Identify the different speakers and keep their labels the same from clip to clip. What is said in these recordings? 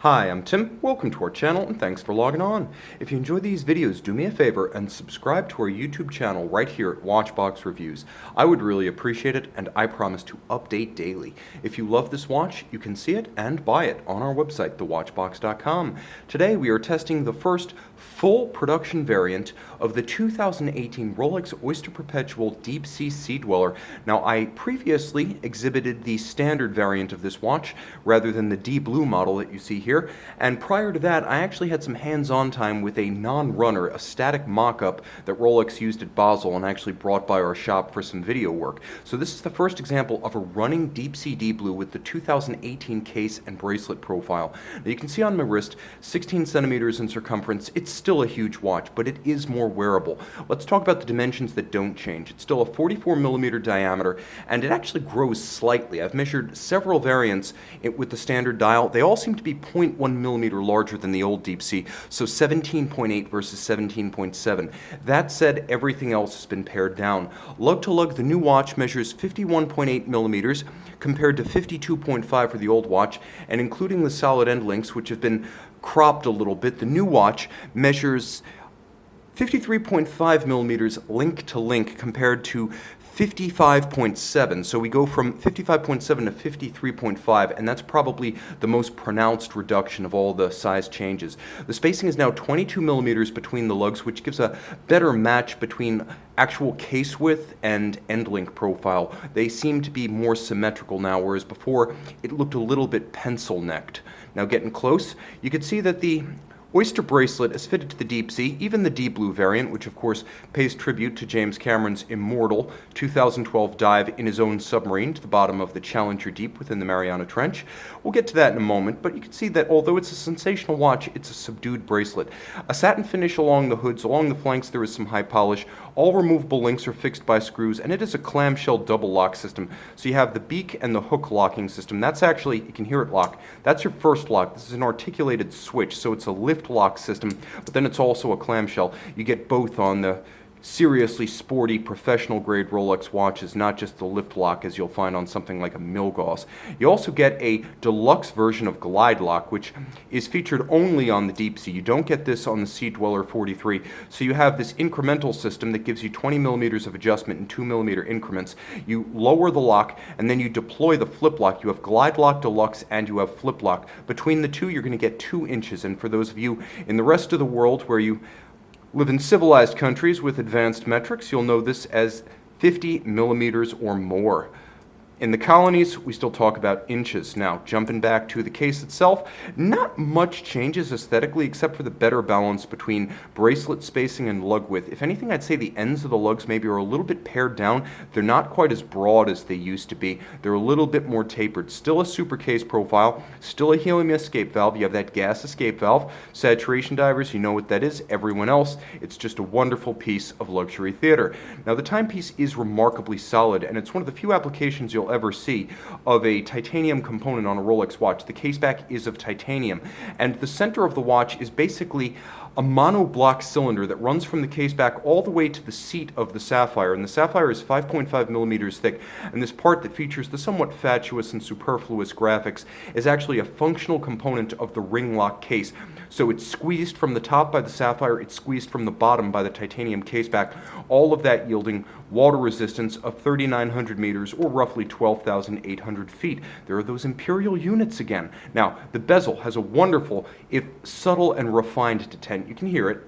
Speaker 1: Hi, I'm Tim. Welcome to our channel and thanks for logging on. If you enjoy these videos, do me a favor and subscribe to our YouTube channel right here at Watchbox Reviews. I would really appreciate it and I promise to update daily. If you love this watch, you can see it and buy it on our website, thewatchbox.com. Today we are testing the first full production variant of the 2018 Rolex Oyster Perpetual Deepsea Sea-Dweller. Now, I previously exhibited the standard variant of this watch rather than the D-Blue model that you see here, and prior to that I actually had some hands-on time with a non-runner, a static mock-up that Rolex used at Bezel and actually brought by our shop for some video work. So this is the first example of a running Deepsea D-Blue with the 2018 case and bracelet profile. Now you can see on my wrist 16 centimeters in circumference. It's still a huge watch, but it is more wearable. Let's talk about the dimensions that don't change. It's still a 44 millimeter diameter, and it actually grows slightly. I've measured several variants with the standard dial. They all seem to be 0.1 millimeter larger than the old Deepsea, so 17.8 versus 17.7. That said, everything else has been pared down. Lug-to-lug, the new watch measures 51.8 millimeters compared to 52.5 for the old watch, and including the solid end links, which have been cropped a little bit, the new watch measures 53.5 millimeters link to link compared to 55.7. So we go from 55.7 to 53.5, and that's probably the most pronounced reduction of all the size changes. The spacing is now 22 millimeters between the lugs, which gives a better match between actual case width and end link profile. They seem to be more symmetrical now, whereas before it looked a little bit pencil necked. Now getting close, you can see that the Oyster bracelet is fitted to the Deepsea, even the D-Blue variant, which of course pays tribute to James Cameron's immortal 2012 dive in his own submarine to the bottom of the Challenger Deep within the Mariana Trench. We'll get to that in a moment, but you can see that although it's a sensational watch, it's a subdued bracelet. A satin finish along the hoods, along the flanks there is some high polish. All removable links are fixed by screws, and it is a clamshell double lock system. So you have the beak and the hook locking system. That's actually, you can hear it lock. That's your first lock. This is an articulated switch, so it's a lift lock system, but then it's also a clamshell. You get both on the seriously sporty professional grade Rolex watches, not just the lift lock as you'll find on something like a Milgauss. You also get a deluxe version of glide lock, which is featured only on the Deepsea. You don't get this on the Sea-Dweller 43. So you have this incremental system that gives you 20 millimeters of adjustment in 2 millimeter increments. You lower the lock and then you deploy the flip lock. You have glide lock deluxe and you have flip lock. Between the two you're going to get 2 inches, and for those of you in the rest of the world where you live in civilized countries with advanced metrics, you'll know this as 50 millimeters or more. In the colonies, we still talk about inches. Now, jumping back to the case itself, not much changes aesthetically except for the better balance between bracelet spacing and lug width. If anything, I'd say the ends of the lugs maybe are a little bit pared down. They're not quite as broad as they used to be. They're a little bit more tapered. Still a super case profile, still a helium escape valve. You have that gas escape valve. Saturation divers, you know what that is. Everyone else, it's just a wonderful piece of luxury theater. Now, the timepiece is remarkably solid, and it's one of the few applications you'll ever see of a titanium component on a Rolex watch. The caseback is of titanium, and the center of the watch is basically a monoblock cylinder that runs from the caseback all the way to the seat of the sapphire, and the sapphire is 5.5 millimeters thick, and this part that features the somewhat fatuous and superfluous graphics is actually a functional component of the ring lock case. So it's squeezed from the top by the sapphire, it's squeezed from the bottom by the titanium caseback, all of that yielding water resistance of 3,900 meters or roughly 12,800 feet. There are those imperial units again. Now, the bezel has a wonderful, if subtle and refined detent. You can hear it.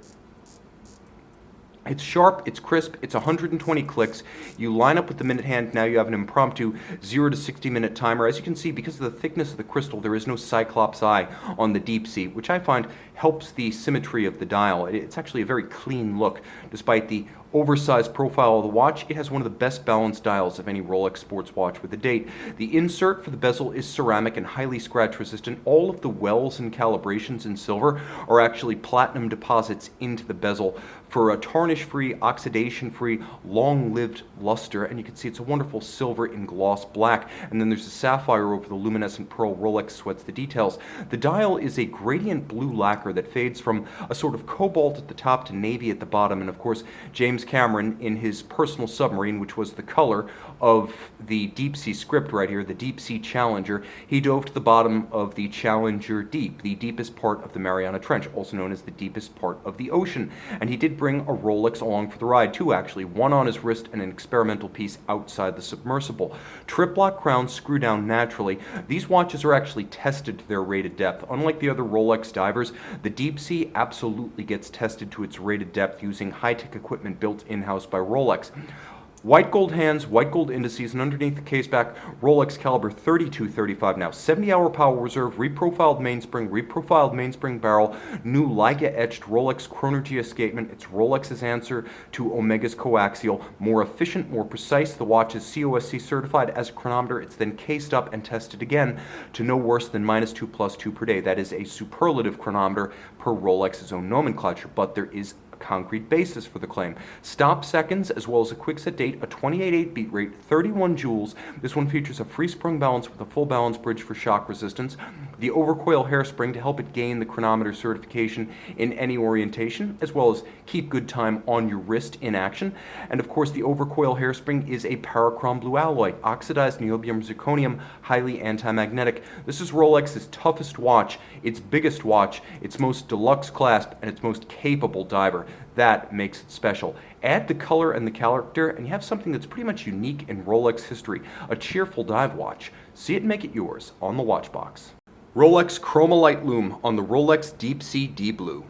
Speaker 1: It's sharp, it's crisp, it's 120 clicks. You line up with the minute hand, now you have an impromptu 0 to 60 minute timer. As you can see, because of the thickness of the crystal, there is no Cyclops eye on the Deepsea, which I find helps the symmetry of the dial. It's actually a very clean look. Despite the oversized profile of the watch, it has one of the best balanced dials of any Rolex sports watch with a date. The insert for the bezel is ceramic and highly scratch resistant. All of the wells and calibrations in silver are actually platinum deposits into the bezel for a tarnish-free, oxidation-free, long-lived luster, and you can see it's a wonderful silver in gloss black, and then there's a sapphire over the luminescent pearl. Rolex sweats the details. The dial is a gradient blue lacquer that fades from a sort of cobalt at the top to navy at the bottom, and of course James Cameron, in his personal submarine, which was the color of the deep sea script right here, the Deep Sea Challenger, he dove to the bottom of the Challenger Deep, the deepest part of the Mariana Trench, also known as the deepest part of the ocean. And he did bring a Rolex along for the ride, too, actually, one on his wrist and an experimental piece outside the submersible. Trip lock crowns screw down naturally. These watches are actually tested to their rated depth. Unlike the other Rolex divers, the Deep Sea absolutely gets tested to its rated depth using high-tech equipment built in-house by Rolex. White gold hands, white gold indices, and underneath the caseback, Rolex caliber 3235 now. 70-hour power reserve, reprofiled mainspring barrel, new Leica-etched Rolex Chronergy Escapement. It's Rolex's answer to Omega's coaxial. More efficient, more precise. The watch is COSC certified as a chronometer. It's then cased up and tested again to no worse than -2+2 per day. That is a superlative chronometer per Rolex's own nomenclature, but there is concrete basis for the claim. Stop seconds, as well as a quick set date, a 28.8 beat rate, 31 joules. This one features a free sprung balance with a full balance bridge for shock resistance, the overcoil hairspring to help it gain the chronometer certification in any orientation, as well as keep good time on your wrist in action. And of course, the overcoil hairspring is a Cerachrom blue alloy, oxidized niobium zirconium, highly anti-magnetic. This is Rolex's toughest watch, its biggest watch, its most deluxe clasp, and its most capable diver. That makes it special. Add the color and the character, and you have something that's pretty much unique in Rolex history, a cheerful dive watch. See it and make it yours on the watch box. Rolex Chroma Light Lume on the Rolex Deepsea D-Blue.